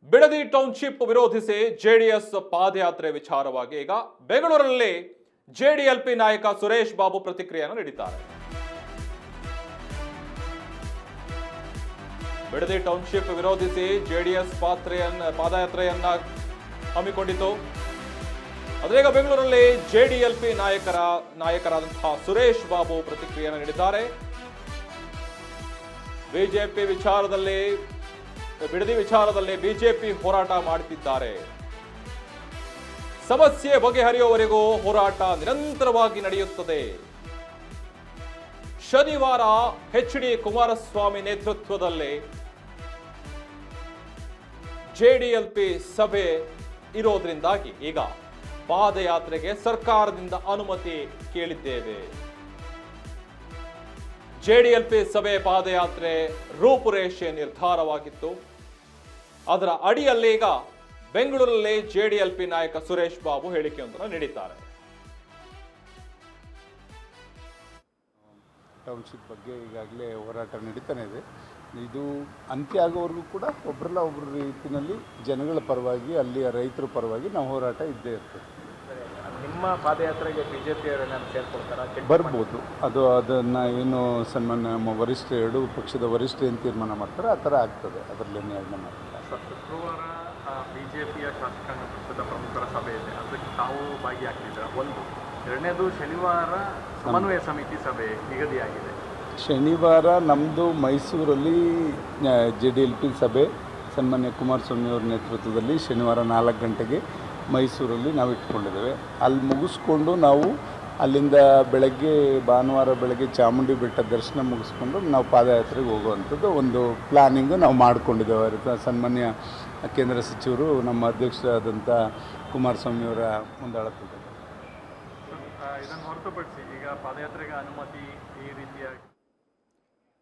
Bidadi township ವಿರೋಧಿಸಿ JDS ಪಾದಯಾತ್ರೆ ವಿಚಾರವಾಗಿ ಈಗ ಬೆಂಗಳೂರಲ್ಲಿ ಜೆಡಿಎಲ್ಪಿ ನಾಯಕ ಸುರೇಶ್ ಬಾಬು ಪ್ರತಿಕ್ರಿಯೆಯನ್ನು ನೀಡಿದ್ದಾರೆ. ಬಿಡದಿ ಟೌನ್ಶಿಪ್ ವಿರೋಧಿಸಿ ಜೆಡಿಎಸ್ ಪಾದಯಾತ್ರೆಯನ್ನ ಹಮ್ಮಿಕೊಂಡಿತು. ಅದರೀಗ ಬೆಂಗಳೂರಲ್ಲಿ ಜೆಡಿಎಲ್ಪಿ ನಾಯಕರಾದಂತಹ ಸುರೇಶ್ ಬಾಬು ಪ್ರತಿಕ್ರಿಯೆಯನ್ನು ನೀಡಿದ್ದಾರೆ. ಬಿಡದಿ ವಿಚಾರದಲ್ಲಿ ಬಿಜೆಪಿ ಹೋರಾಟ ಮಾಡುತ್ತಿದ್ದಾರೆ. ಸಮಸ್ಯೆ ಬಗೆಹರಿಯುವವರೆಗೂ ಹೋರಾಟ ನಿರಂತರವಾಗಿ ನಡೆಯುತ್ತದೆ. ಶನಿವಾರ ಎಚ್.ಡಿ. ಕುಮಾರಸ್ವಾಮಿ ನೇತೃತ್ವದಲ್ಲಿ ಜೆಡಿಎಲ್ಪಿ ಸಭೆ ಇರೋದ್ರಿಂದಾಗಿ ಈಗ ಪಾದಯಾತ್ರೆಗೆ ಸರ್ಕಾರದಿಂದ ಅನುಮತಿ ಕೇಳಿದ್ದೇವೆ. ಜೆಡಿಎಲ್ಪಿ ಸಭೆ ಪಾದಯಾತ್ರೆ ರೂಪುರೇಷೆ ನಿರ್ಧಾರವಾಗಿತ್ತು. ಅದರ ಅಡಿಯಲ್ಲಿ ಈಗ ಬೆಂಗಳೂರಲ್ಲಿ ಜೆಡಿಎಲ್ಪಿ ನಾಯಕ ಸುರೇಶ್ ಬಾಬು ಹೇಳಿಕೆಯೊಂದನ್ನು ನೀಡಿದ್ದಾರೆ. ಟೌನ್ಶಿಪ್ ಬಗ್ಗೆ ಈಗಾಗಲೇ ಹೋರಾಟ ನಡೀತಾನೆ ಇದೆ. ಇದು ಅಂತ್ಯ ಆಗೋವರೆಗೂ ಕೂಡ ಒಬ್ಬರಲ್ಲ ಒಬ್ಬರ ರೀತಿಯಲ್ಲಿ ಜನಗಳ ಪರವಾಗಿ, ಅಲ್ಲಿಯ ರೈತರ ಪರವಾಗಿ ನಾವು ಹೋರಾಟ ಇದ್ದೇ ಇರ್ತದೆ. ನಿಮ್ಮ ಪಾದಯಾತ್ರೆಗೆ ಬಿಜೆಪಿಯವರನ್ನ ಸೇರ್ಕೊಳ್ತಾರ? ಬರ್ಬೋದು. ಅದನ್ನು ಏನು ಸನ್ಮಾನ್ಯ ನಮ್ಮ ವರಿಷ್ಠ, ಎರಡು ಪಕ್ಷದ ವರಿಷ್ಠ ಏನು ತೀರ್ಮಾನ ಮಾಡ್ತಾರೆ ಆ ಥರ ಆಗ್ತದೆ. ಅದರಲ್ಲೇನು ಯೋಚನೆ ಮಾಡ್ತಾರೆ. ಶುಕ್ರವಾರ ಬಿಜೆಪಿಯ ಶಾಸಕಾಂಗ ಪಕ್ಷದ ಪ್ರಮುಖರ ಸಭೆ ಇದೆ, ಅದಕ್ಕೆ ತಾವು ಭಾಗಿಯಾಗ್ತಿದ್ದೀರಾ? ಒಂದು. ಎರಡನೇದು, ಶನಿವಾರ ಸಮನ್ವಯ ಸಮಿತಿ ಸಭೆ ನಿಗದಿಯಾಗಿದೆ. ಶನಿವಾರ ನಮ್ಮದು ಮೈಸೂರಲ್ಲಿ ಜೆಡಿಎಲ್ಪಿ ಸಭೆ ಸನ್ಮಾನ್ಯ ಕುಮಾರಸ್ವಾಮಿ ಅವರ ನೇತೃತ್ವದಲ್ಲಿ ಶನಿವಾರ 4 ಗಂಟೆಗೆ ಮೈಸೂರಲ್ಲಿ ನಾವು ಇಟ್ಕೊಂಡಿದ್ದೇವೆ. ಅಲ್ಲಿ ಮುಗಿಸ್ಕೊಂಡು ನಾವು ಅಲ್ಲಿಂದ ಭಾನುವಾರ ಬೆಳಗ್ಗೆ ಚಾಮುಂಡಿ ಬೆಟ್ಟ ದರ್ಶನ ಮುಗಿಸ್ಕೊಂಡು ನಾವು ಪಾದಯಾತ್ರೆಗೆ ಹೋಗುವಂಥದ್ದು ಒಂದು ಪ್ಲಾನಿಂಗು ನಾವು ಮಾಡಿಕೊಂಡಿದ್ದೇವೆ. ಸನ್ಮಾನ್ಯ ಕೇಂದ್ರ ಸಚಿವರು, ನಮ್ಮ ಅಧ್ಯಕ್ಷರಾದಂಥ ಕುಮಾರಸ್ವಾಮಿಯವರ ಮುಂದಾಳತ್ವದಲ್ಲಿ. ಇದನ್ನು ಹೊರತುಪಡಿಸಿ ಈಗ ಪಾದಯಾತ್ರೆಗೆ ಅನುಮತಿ ಈ ರೀತಿಯಾಗಿ